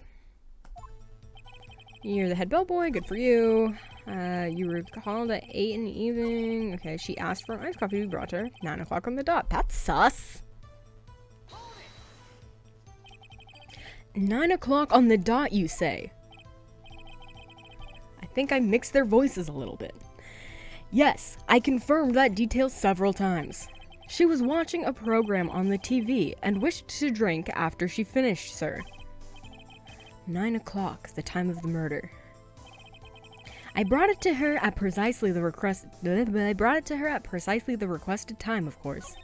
You're the head bellboy. Good for you. You were called at 8 in the evening. Okay, she asked for an iced coffee to be brought to her. 9 o'clock on the dot. That's sus. 9 o'clock on the dot, you say? I think I mixed their voices a little bit. Yes, I confirmed that detail several times. She was watching a program on the TV and wished to drink after she finished, sir. 9 o'clock, the time of the murder. I brought it to her at precisely the requested time, of course.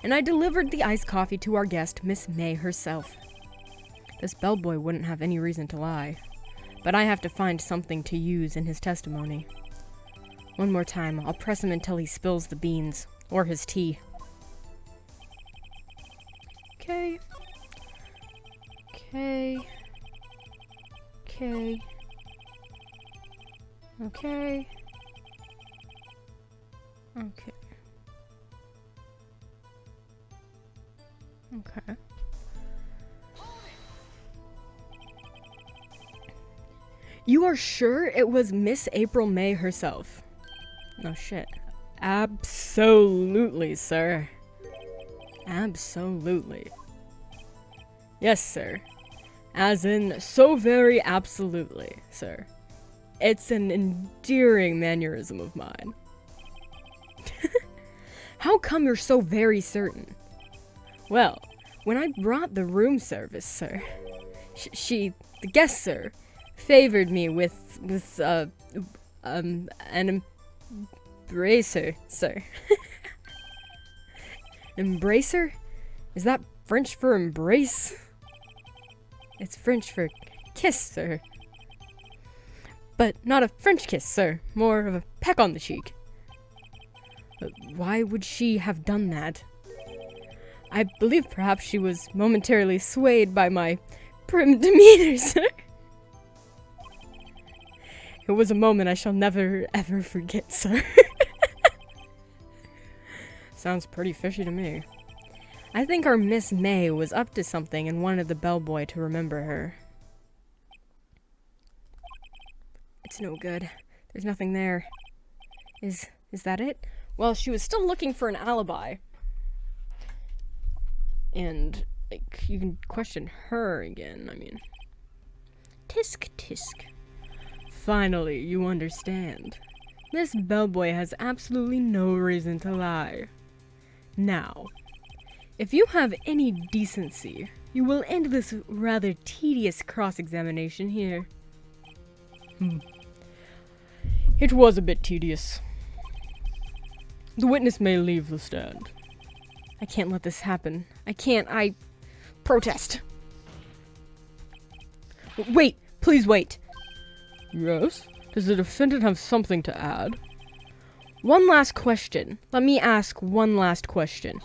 And I delivered the iced coffee to our guest, Miss May herself. This bellboy wouldn't have any reason to lie, but I have to find something to use in his testimony. One more time, I'll press him until he spills the beans, or his tea. Okay. Okay. Okay. Okay. Okay. Okay. You are sure it was Miss April May herself? No shit. Absolutely, sir. Absolutely. Yes, sir. As in, so very absolutely, sir. It's an endearing mannerism of mine. How come you're so very certain? Well, when I brought the room service, sir, the guest, sir, favored me with an embracer, sir. Embracer? Is that French for embrace? It's French for kiss, sir. But not a French kiss, sir. More of a peck on the cheek. But why would she have done that? I believe perhaps she was momentarily swayed by my prim demeanor, sir. It was a moment I shall never, ever forget, sir. Sounds pretty fishy to me. I think our Miss May was up to something and wanted the bellboy to remember her. It's no good. There's nothing there. Is that it? Well, she was still looking for an alibi. And, like, you can question her again, I mean. Tisk, tisk. Finally, you understand. This bellboy has absolutely no reason to lie. Now, if you have any decency, you will end this rather tedious cross-examination here. It was a bit tedious. The witness may leave the stand. I can't let this happen. I protest. Wait, please wait. Yes? Does the defendant have something to add? One last question. Let me ask one last question.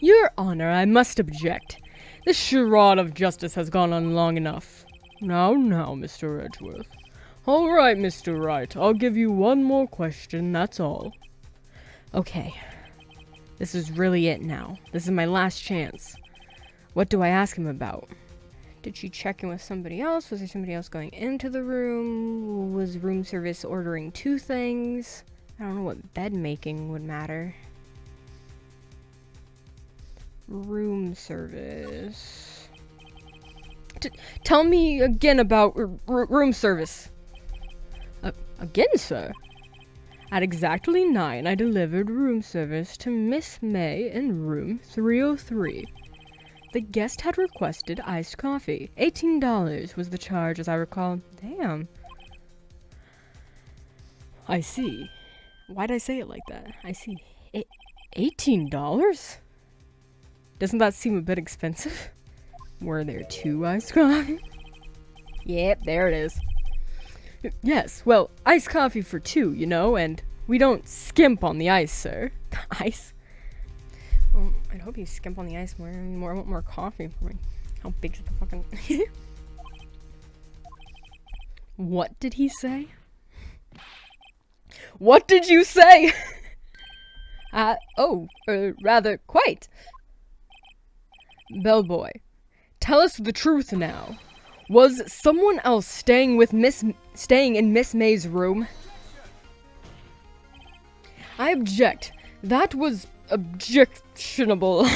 Your Honor, I must object. This charade of justice has gone on long enough. Now, Mr. Edgeworth. All right, Mr. Wright, I'll give you one more question, that's all. Okay. This is really it now. This is my last chance. What do I ask him about? Did she check in with somebody else? Was there somebody else going into the room? Was room service ordering 2 things? I don't know what bed making would matter. Room service. Tell me again about room service. Again, sir? At exactly 9, I delivered room service to Miss May in room 303. The guest had requested iced coffee. $18 was the charge, as I recall. Damn. I see. Why'd I say it like that? I see. $18? Doesn't that seem a bit expensive? Were there 2 iced coffee? Yep, there it is. Yes, well, iced coffee for 2, you know, and we don't skimp on the ice, sir. Ice? Well, I'd hope you skimp on the ice more. I want more coffee for me. How big's the fucking... What did he say? What did you say? Rather, quite. Bellboy, tell us the truth now. Was someone else staying in Miss May's room? I object. That was objectionable.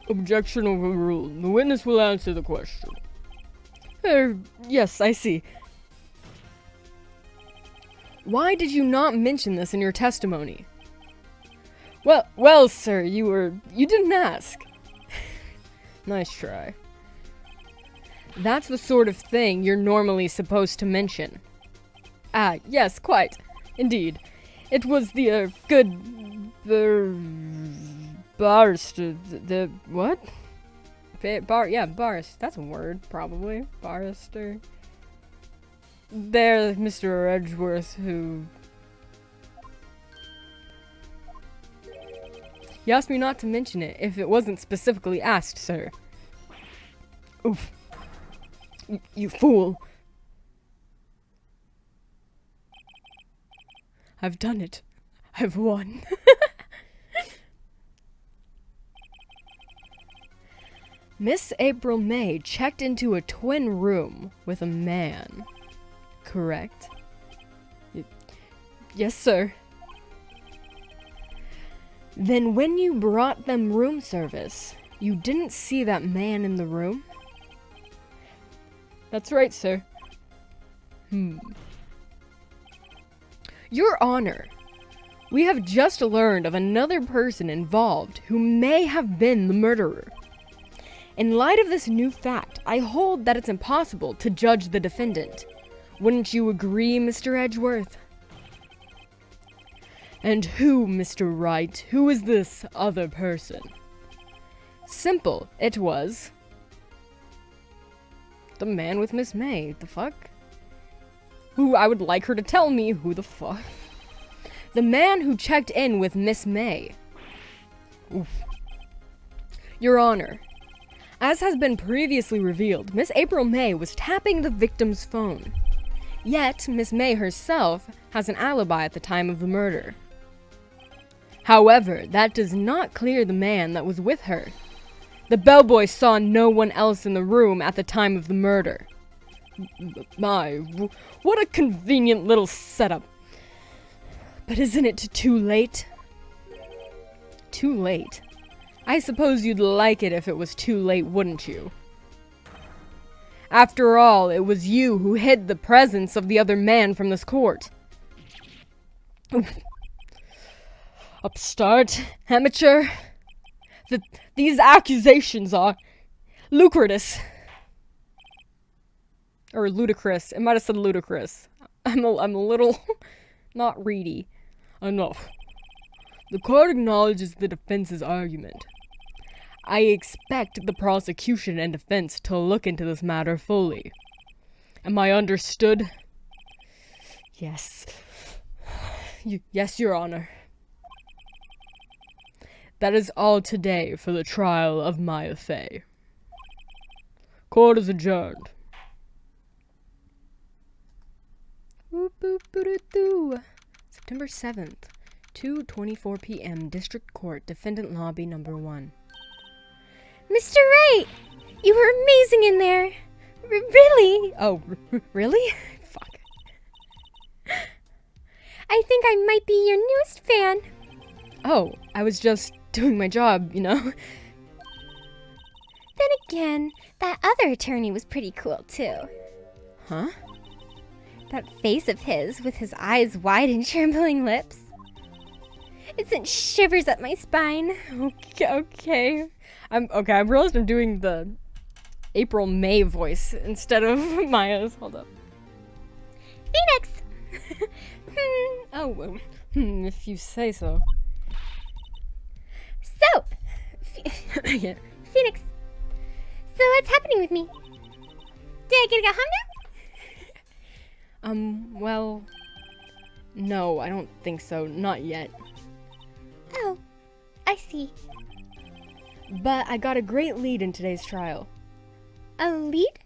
Objection overruled. The witness will answer the question. Yes, I see. Why did you not mention this in your testimony? Well, sir, you didn't ask. Nice try. That's the sort of thing you're normally supposed to mention. Yes, quite. Indeed. It was the, barrister, what? Barrister, that's a word, probably. Barrister. There, Mr. Edgeworth, who... You asked me not to mention it if it wasn't specifically asked, sir. Oof. You fool. I've done it. I've won. Miss April May checked into a twin room with a man. Correct? Yes, sir. Then when you brought them room service, you didn't see that man in the room? That's right, sir. Your Honor, we have just learned of another person involved who may have been the murderer. In light of this new fact, I hold that it's impossible to judge the defendant. Wouldn't you agree, Mr. Edgeworth? And who, Mr. Wright? Who is this other person? Simple, it was. The man with Miss May, the fuck? Who I would like her to tell me who the fuck. The man who checked in with Miss May. Oof. Your Honor, as has been previously revealed, Miss April May was tapping the victim's phone. Yet, Miss May herself has an alibi at the time of the murder. However, that does not clear the man that was with her. The bellboy saw no one else in the room at the time of the murder. My, what a convenient little setup. But isn't it too late? Too late? I suppose you'd like it if it was too late, wouldn't you? After all, it was you who hid the presence of the other man from this court. Upstart, amateur. These accusations are lucrative. Or ludicrous. It might have said ludicrous. I'm a little not reedy. Enough. The court acknowledges the defense's argument. I expect the prosecution and defense to look into this matter fully. Am I understood? Yes. Yes, Your Honor. That is all today for the trial of Maya Fey. Court is adjourned. September 7th, 2:24 p.m. District Court, Defendant Lobby Number 1. Mr. Wright, you were amazing in there. Really? Oh, really? Fuck. I think I might be your newest fan. Oh, I was just doing my job, you know? Then again, that other attorney was pretty cool, too. Huh? That face of his, with his eyes wide and trembling lips. It sent shivers up my spine. Okay. I realized I'm doing the April May voice instead of Maya's. Hold up. Phoenix! Oh, if you say so. So, Yeah. Phoenix, so what's happening with me? Did I get to go home now? Well, no, I don't think so. Not yet. Oh, I see. But I got a great lead in today's trial. A lead?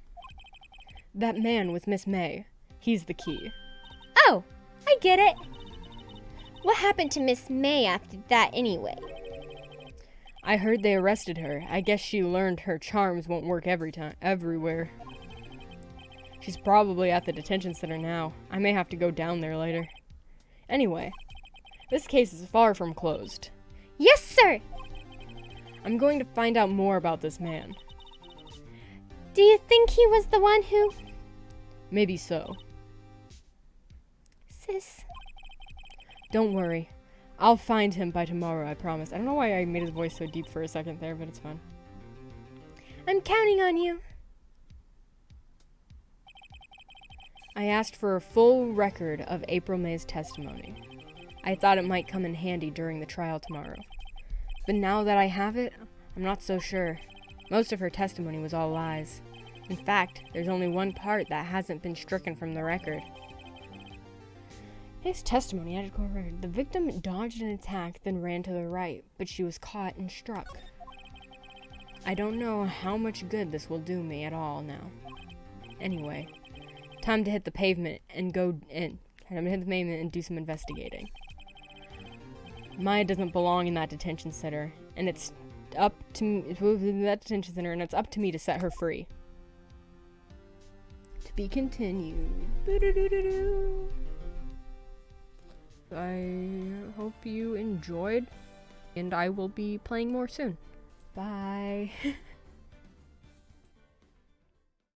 That man with Miss May. He's the key. Oh, I get it. What happened to Miss May after that anyway? I heard they arrested her. I guess she learned her charms won't work everywhere. She's probably at the detention center now. I may have to go down there later. Anyway, this case is far from closed. Yes, sir! I'm going to find out more about this man. Do you think he was the one who... Maybe so. Sis... Don't worry. I'll find him by tomorrow, I promise. I don't know why I made his voice so deep for a second there, but it's fine. I'm counting on you. I asked for a full record of April May's testimony. I thought it might come in handy during the trial tomorrow. But now that I have it, I'm not so sure. Most of her testimony was all lies. In fact, there's only one part that hasn't been stricken from the record. His testimony added court record. The victim dodged an attack, then ran to the right, but she was caught and struck. I don't know how much good this will do me at all now. Anyway, time to hit the pavement and go in. Time to hit the pavement and do some investigating. Maya doesn't belong in that detention center, and it's up to me to set her free. To be continued. I hope you enjoyed, and I will be playing more soon. Bye.